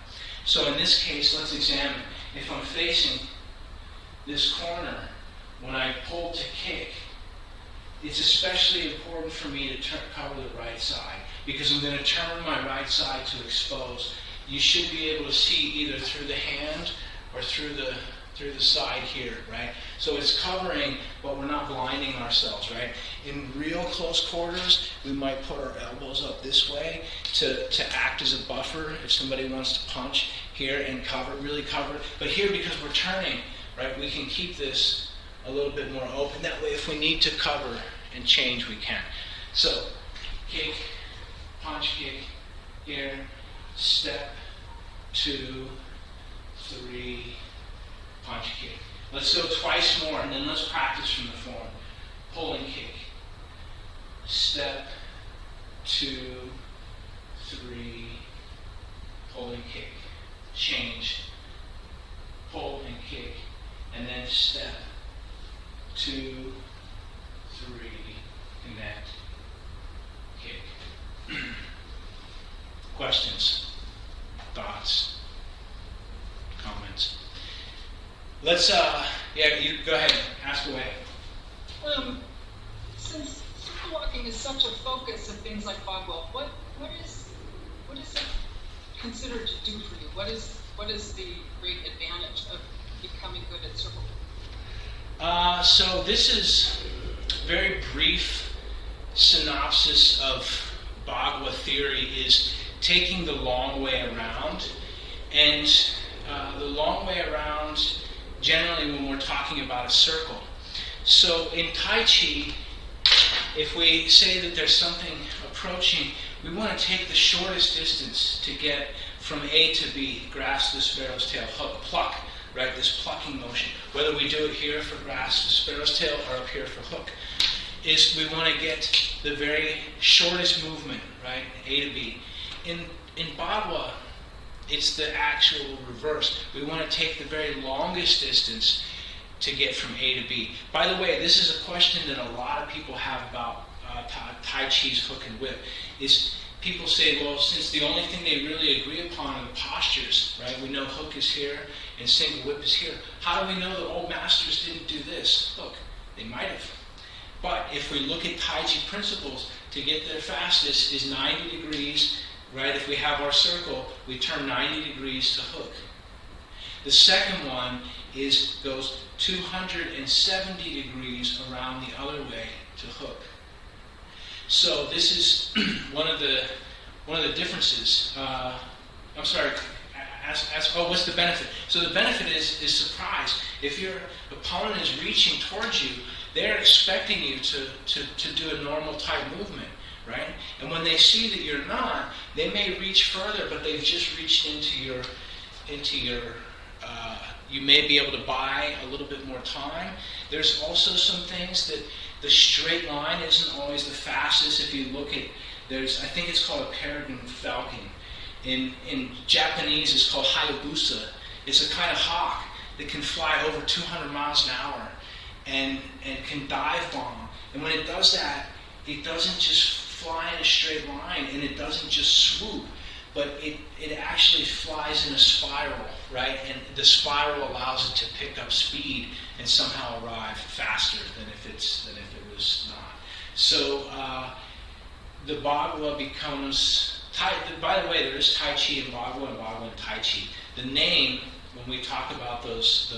[SPEAKER 1] So in this case, let's examine. If I'm facing this corner, when I pull to kick, it's especially important for me to cover the right side, because I'm going to turn my right side to expose. You should be able to see either through the hand or through the side here, right? So it's covering, but we're not blinding ourselves, right? In real close quarters, we might put our elbows up this way to act as a buffer if somebody wants to punch. here and really cover. But here, because we're turning, right, we can keep this a little bit more open. That way, if we need to cover and change, we can. So, kick, punch kick, here, step, 2, 3, punch kick. Let's go twice more, and then let's practice from the form. Pull and kick. Step, 2, 3, pull and kick. Change. Pull and kick. And then step, 2, 3, connect, kick. Questions? Thoughts? Comments? Let's, you go ahead, ask away.
[SPEAKER 2] Since circle walking is such a focus of things like Bagua, what is it considered to do for you? What is the great advantage of becoming good at circle walking?
[SPEAKER 1] So this is a very brief synopsis of Bagua theory is taking the long way around. And the long way around, generally when we're talking about a circle. So in Tai Chi, if we say that there's something approaching, we want to take the shortest distance to get from A to B, grasp the sparrow's tail, hook, pluck, right, this plucking motion. Whether we do it here for grasp the sparrow's tail or up here for hook, is we want to get the very shortest movement, right, A to B. In Bagua, it's the actual reverse. We want to take the very longest distance to get from A to B. By the way, this is a question that a lot of people have about Tai Chi's hook and whip. Is people say, well, since the only thing they really agree upon are the postures, right? We know hook is here and single whip is here. How do we know the old masters didn't do this? Look, they might have. But if we look at Tai Chi principles, to get there fastest is 90 degrees, right? If we have our circle, we turn 90 degrees to hook. The second one goes 270 degrees around the other way to hook. So this is one of the differences. I'm sorry. What's the benefit? So the benefit is surprise. If your opponent is reaching towards you, they're expecting you to do a normal type movement, right? And when they see that you're not, they may reach further, but they've just reached into your. You may be able to buy a little bit more time. There's also some things that the straight line isn't always the fastest. If you look at, I think it's called a peregrine falcon. In Japanese, it's called Hayabusa. It's a kind of hawk that can fly over 200 miles an hour and can dive bomb. And when it does that, it doesn't just fly in a straight line, and it doesn't just swoop, but it actually flies in a spiral, right? And the spiral allows it to pick up speed and somehow arrive faster than if it was not. So the Bagua becomes by the way, there is Tai Chi and Bagua and Tai Chi. The name, when we talk about those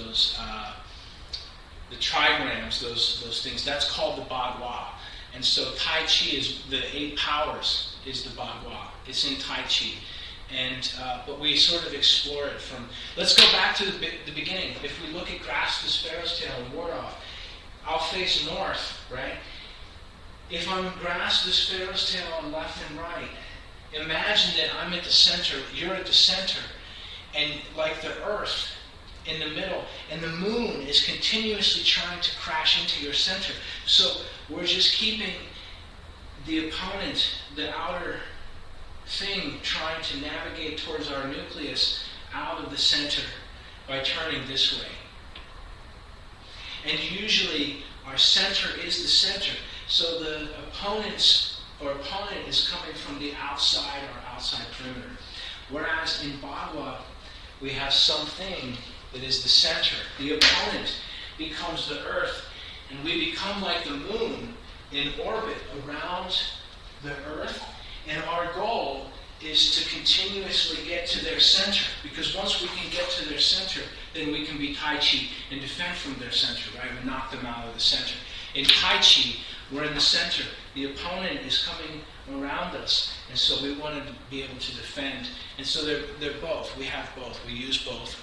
[SPEAKER 1] the trigrams, those things, that's called the Bagua. And so Tai Chi is the 8 powers is the Bagua. It's in Tai Chi. And but we sort of explore it from, let's go back to the beginning. If we look at grasp the sparrow's tail and ward off, I'll face north, right? If I'm grasp the sparrow's tail on left and right, imagine that I'm at the center, you're at the center, and like the earth in the middle, and the moon is continuously trying to crash into your center. So we're just keeping the opponent, the outer thing, trying to navigate towards our nucleus out of the center by turning this way. And usually our center is the center. So the opponent is coming from the outside or outside perimeter. Whereas in Bagua, we have something that is the center. The opponent becomes the earth, and we become like the moon in orbit around the earth, and our goal is to continuously get to their center, because once we can get to their center, then we can be Tai Chi and defend from their center, right? We knock them out of the center. In Tai Chi, we're in the center. the opponent is coming around us, and so we want to be able to defend. And so they're both. We have both. We use both.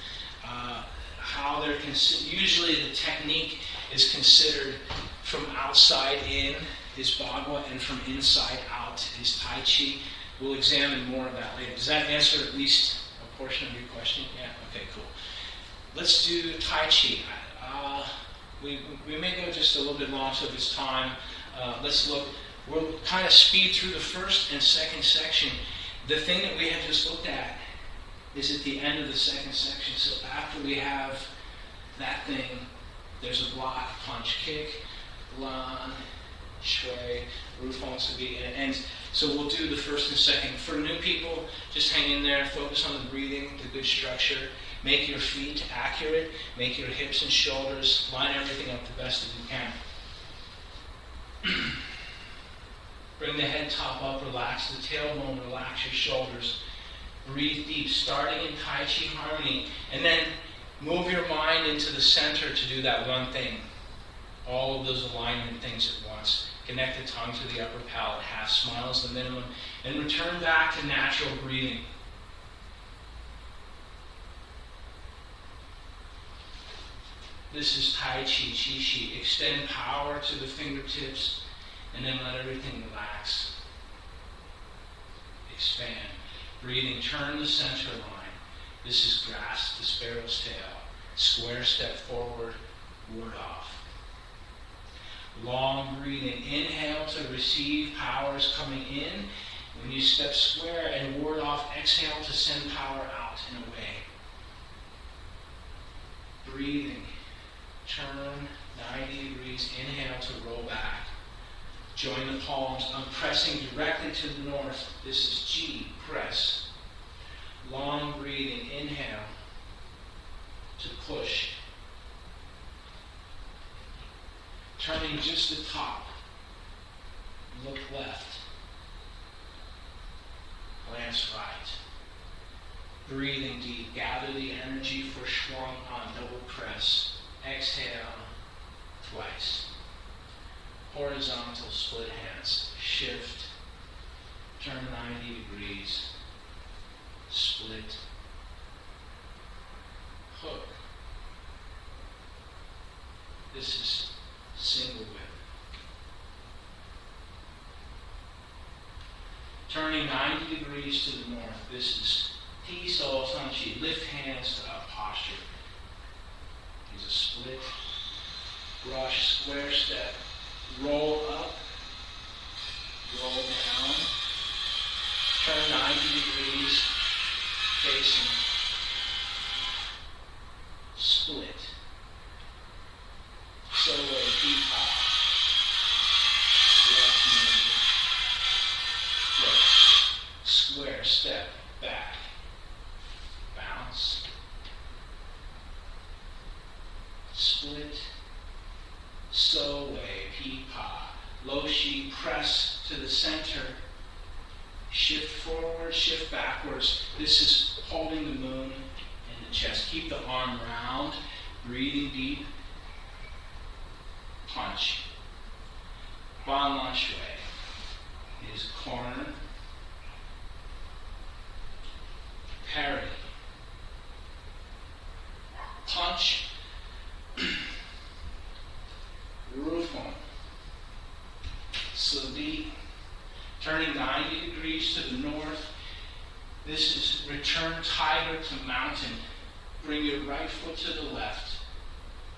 [SPEAKER 1] How they're usually the technique is considered from outside in is Bagua, and from inside out is Tai Chi. We'll examine more of that later. Does that answer at least a portion of your question? Yeah? Okay, cool. Let's do Tai Chi. We may go just a little bit long so this time. Let's look. We'll kind of speed through the first and second section. The thing that we had just looked at is at the end of the second section. So after we have that thing, there's a block, punch, kick, lan, shui, rufon, sabi, and so we'll do the first and second. For new people, just hang in there, focus on the breathing, the good structure. Make your feet accurate, make your hips and shoulders, line everything up the best that you can. Bring the head top up, relax the tailbone, relax your shoulders. Breathe deep, starting in Tai Chi harmony, and then move your mind into the center to do that one thing. All of those alignment things at once. Connect the tongue to the upper palate, half smile is the minimum, and return back to natural breathing. This is Tai Chi, Chi Chi. Extend power to the fingertips, and then let everything relax. Expand. Breathing, turn the center line. This is grasp the sparrow's tail. Square step forward, ward off. Long breathing. Inhale to receive powers coming in. When you step square and ward off, exhale to send power out and away. Breathing. Turn 90 degrees. Inhale to roll back. Join the palms. I'm pressing directly to the north. This is G, press. Long breathing. Inhale to push. Turning just the top. Look left. Glance right. Breathing deep. Gather the energy for Schwung on double press. Exhale twice. Horizontal split hands. Shift. Turn 90 degrees. Split. Hook. This is single whip. Turning 90 degrees to the north. This is Ti So San Chi. Lift hands to up posture. Use a split. Brush, square step. Roll up. Roll down. Turn 90 degrees. Facing. Split. So Pipa. Left knee. Flip. Square step. Back. Bounce. Split. So Pipa. Low Shi, press to the center. Shift forward, shift backwards. This is holding the moon in the chest. Keep the arm round, breathing deep. Punch. Ban Lan Shui is corner. Parry. Punch. Rufon. Sabi. Turning 90 degrees to the north. This is return tiger to mountain. Bring your right foot to the left.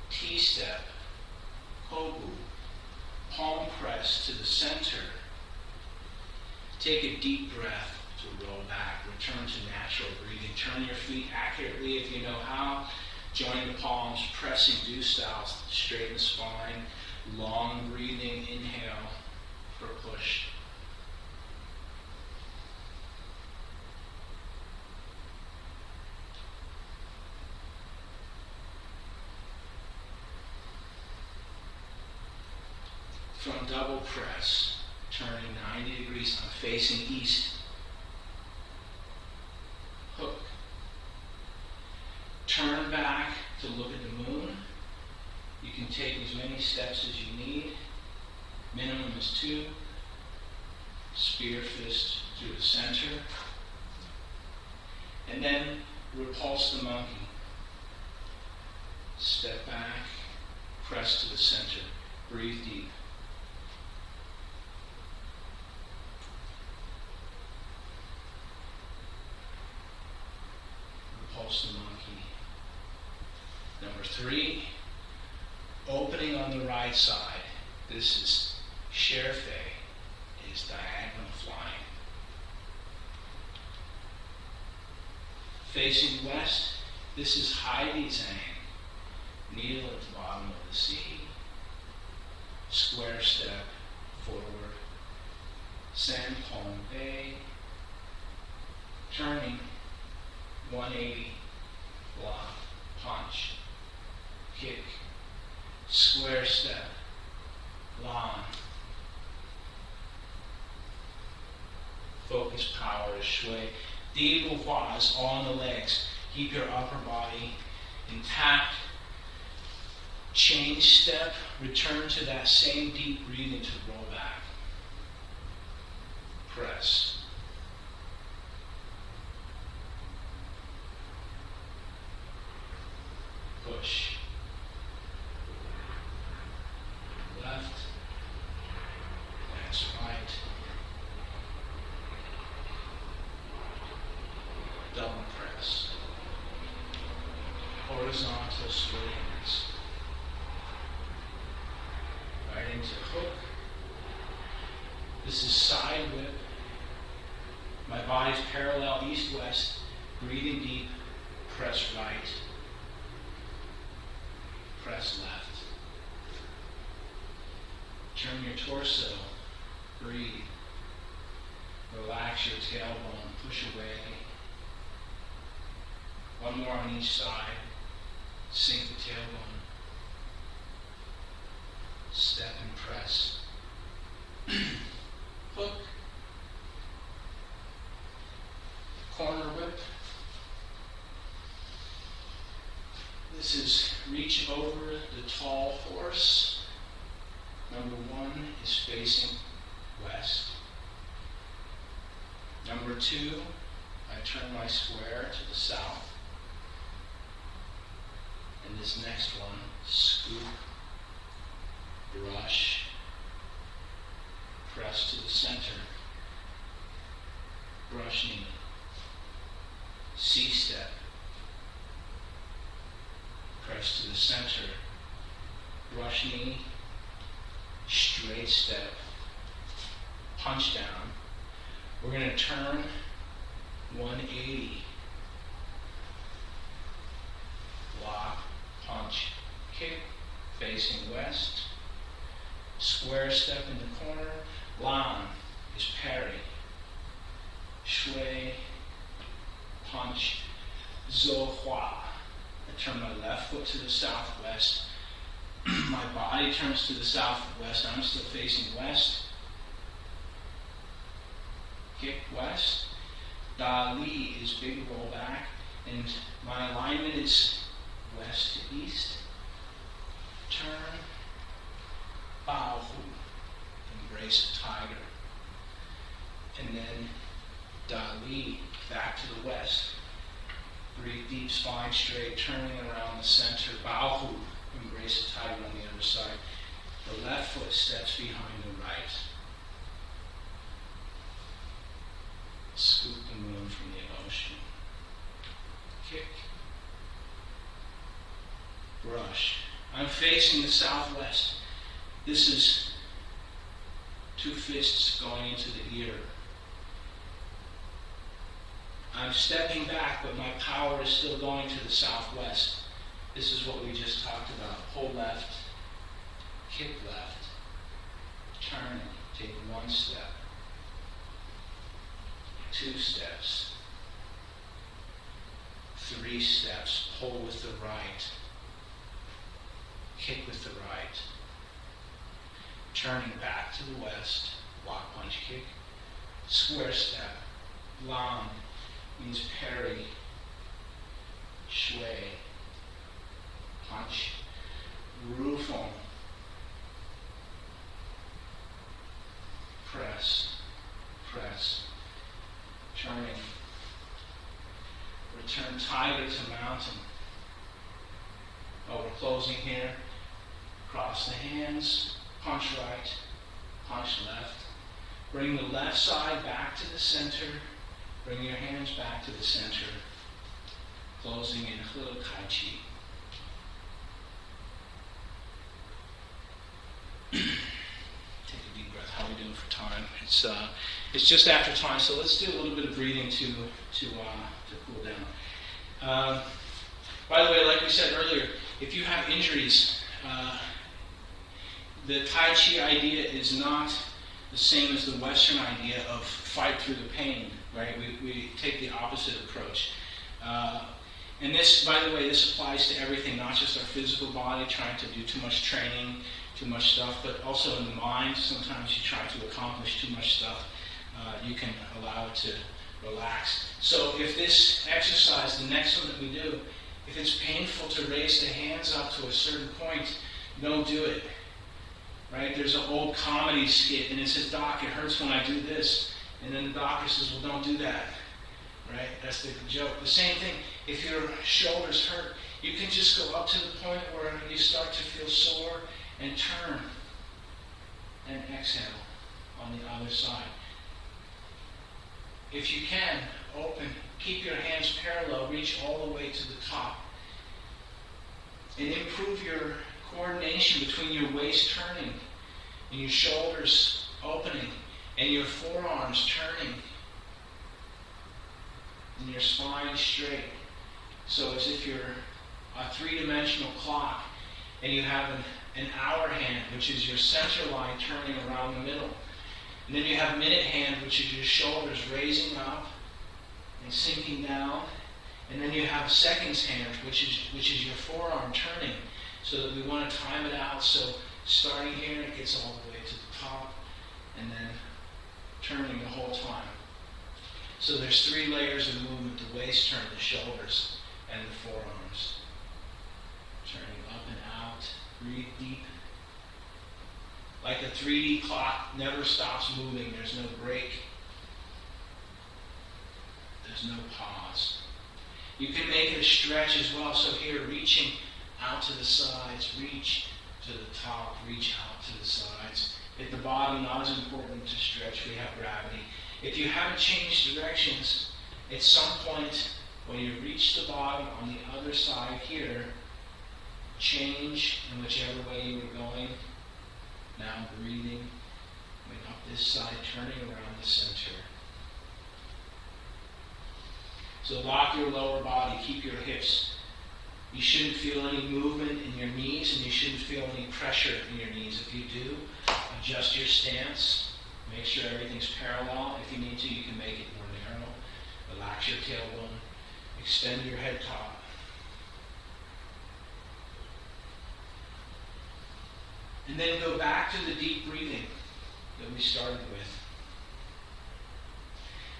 [SPEAKER 1] T-step. Kobu. Palm press to the center. Take a deep breath to roll back. Return to natural breathing. Turn your feet accurately if you know how. Join the palms, pressing do style. Straighten the spine. Long breathing. Inhale for push. From double press, turning 90 degrees, I'm facing east. Hook. Turn back to look at the moon. You can take as many steps as you need. Minimum is 2. spear fist through the center, and then repulse the monkey. Step back, press to the center, breathe deep. Repulse the monkey. Number 3, opening on the right side. This is Sher Fei, is diagonal flying. Facing west, this is Hai Di Zhang, needle at the bottom of the sea. Square step forward. San Pong Bei. Turning 180 block punch. Kick. Square step. Lan. Focus power is shui. Di Bu Hua is on the legs. Keep your upper body intact. Change step. Return to that same deep breathing to roll back. Press. Push. Left. That's right. Double press. Horizontal swings. Right into hook. This is side whip. My body's parallel east-west. Breathing deep. Press right. Press left. Turn your torso. Breathe. Relax your tailbone. Push away. One more on each side. Sink the tailbone. Step and press. Hook. Corner whip. This is reach over the tall horse. Number 1 is facing west. Number 2, I turn my square to the south. And this next one, scoop, brush, press to the center, brush knee, C-step, press to the center, brush knee, straight step, punch down. We're going to turn 180. Block, punch, kick, facing west. Square step in the corner. Lan is parry. Shui, punch, Zo Hua. I turn my left foot to the southwest. My body turns to the southwest. I'm still facing west. Kick west. Da Li is big roll back. And my alignment is west to east. Turn. Bao Hu. Embrace a tiger. And then Da Li back to the west. Breathe deep, spine straight, turning around the center. Bao Hu. Embrace a tiger on the other side. The left foot steps behind the right. Scoop the moon from the ocean. Kick. Brush. I'm facing the southwest. This is 2 fists going into the ear. I'm stepping back, but my power is still going to the southwest. This is what we just talked about. Pull left, kick left, turn, take 1 step, 2 steps, 3 steps, pull with the right, kick with the right, turning back to the west, block, punch, kick, square step, Lan means parry, Shui, punch, Rufeng, press, then tiger to mountain. Oh, we're closing here. Cross the hands, punch right, punch left. Bring the left side back to the center. Bring your hands back to the center. Closing in a little Tai Chi. Take a deep breath. How are we doing for time? It's just after time, so let's do a little bit of breathing to cool down. By the way, like we said earlier, if you have injuries, the Tai Chi idea is not the same as the Western idea of fight through the pain, right? We take the opposite approach. And this, by the way, this applies to everything, not just our physical body, trying to do too much training, too much stuff, but also in the mind. Sometimes you try to accomplish too much stuff. You can allow it to relax. So if this exercise, the next one that we do, if it's painful to raise the hands up to a certain point, don't do it. Right? There's an old comedy skit, and it says, "Doc, it hurts when I do this." And then the doctor says, "Well, don't do that." Right? That's the joke. The same thing, if your shoulders hurt, you can just go up to the point where you start to feel sore and turn and exhale on the other side. If you can, open, keep your hands parallel, reach all the way to the top. And improve your coordination between your waist turning and your shoulders opening and your forearms turning and your spine straight. So as if you're a three-dimensional clock and you have an hour hand, which is your center line turning around the middle. And then you have minute hand, which is your shoulders raising up and sinking down. And then you have seconds hand, which is your forearm turning. So that we want to time it out. So starting here, it gets all the way to the top, and then turning the whole time. So there's 3 layers of movement: the waist turn, the shoulders, and the forearms. Turning up and out. Breathe deep. Like a 3D clock, never stops moving. There's no break. There's no pause. You can make it a stretch as well. So here, reaching out to the sides, reach to the top, reach out to the sides. At the bottom, not as important to stretch. We have gravity. If you haven't changed directions, at some point when you reach the bottom on the other side here, change in whichever way you were going. Now breathing, going up this side, turning around the center. So lock your lower body, keep your hips. You shouldn't feel any movement in your knees, and you shouldn't feel any pressure in your knees. If you do, adjust your stance. Make sure everything's parallel. If you need to, you can make it more narrow. Relax your tailbone. Extend your head top. And then go back to the deep breathing that we started with.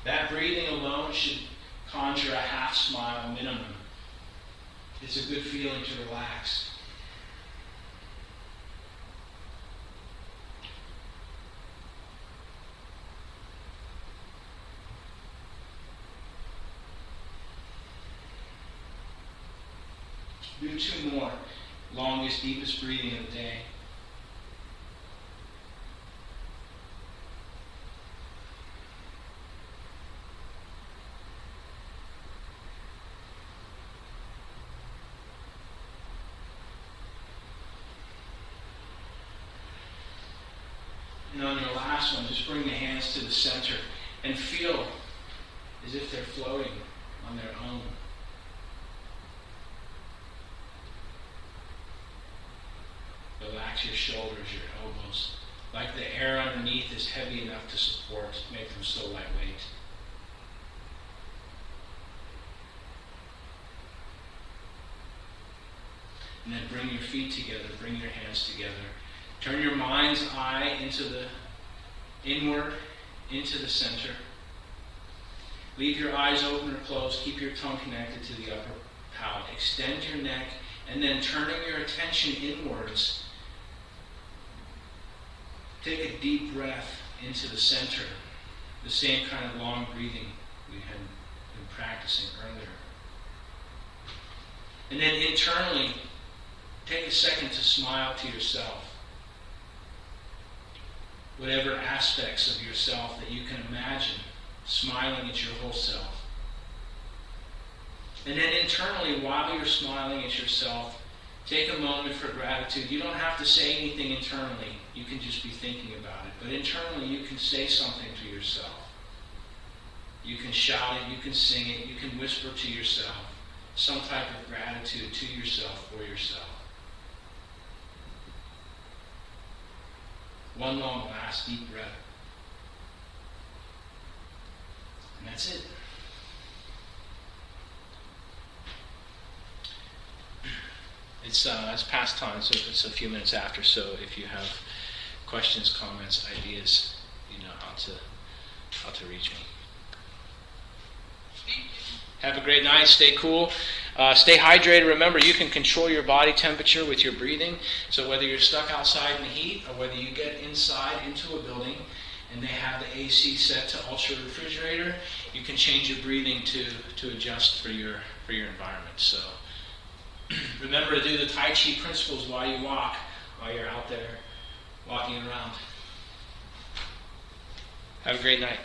[SPEAKER 1] That breathing alone should conjure a half smile minimum. It's a good feeling to relax. Do 2 more. Longest, deepest breathing of the day. And on your last one, just bring the hands to the center and feel as if they're floating on their own. Relax your shoulders, your elbows. Like the air underneath is heavy enough to support, make them so lightweight. And then bring your feet together, bring your hands together. Turn your mind's eye into the inward, into the center. Leave your eyes open or closed. Keep your tongue connected to the upper palate. Extend your neck, and then turning your attention inwards. Take a deep breath into the center. The same kind of long breathing we had been practicing earlier. And then internally, take a second to smile to yourself. Whatever aspects of yourself that you can imagine, smiling at your whole self. And then internally, while you're smiling at yourself, take a moment for gratitude. You don't have to say anything internally. You can just be thinking about it. But internally, you can say something to yourself. You can shout it, you can sing it, you can whisper to yourself some type of gratitude to yourself for yourself. One long, last, deep breath. And that's it. It's past time, so it's a few minutes after. So if you have questions, comments, ideas, you know how to reach me.
[SPEAKER 2] Thank you.
[SPEAKER 1] Have a great night. Stay cool. Stay hydrated. Remember, you can control your body temperature with your breathing. So whether you're stuck outside in the heat or whether you get inside into a building and they have the AC set to ultra refrigerator, you can change your breathing to adjust for your environment. So remember to do the Tai Chi principles while you walk, while you're out there walking around. Have a great night.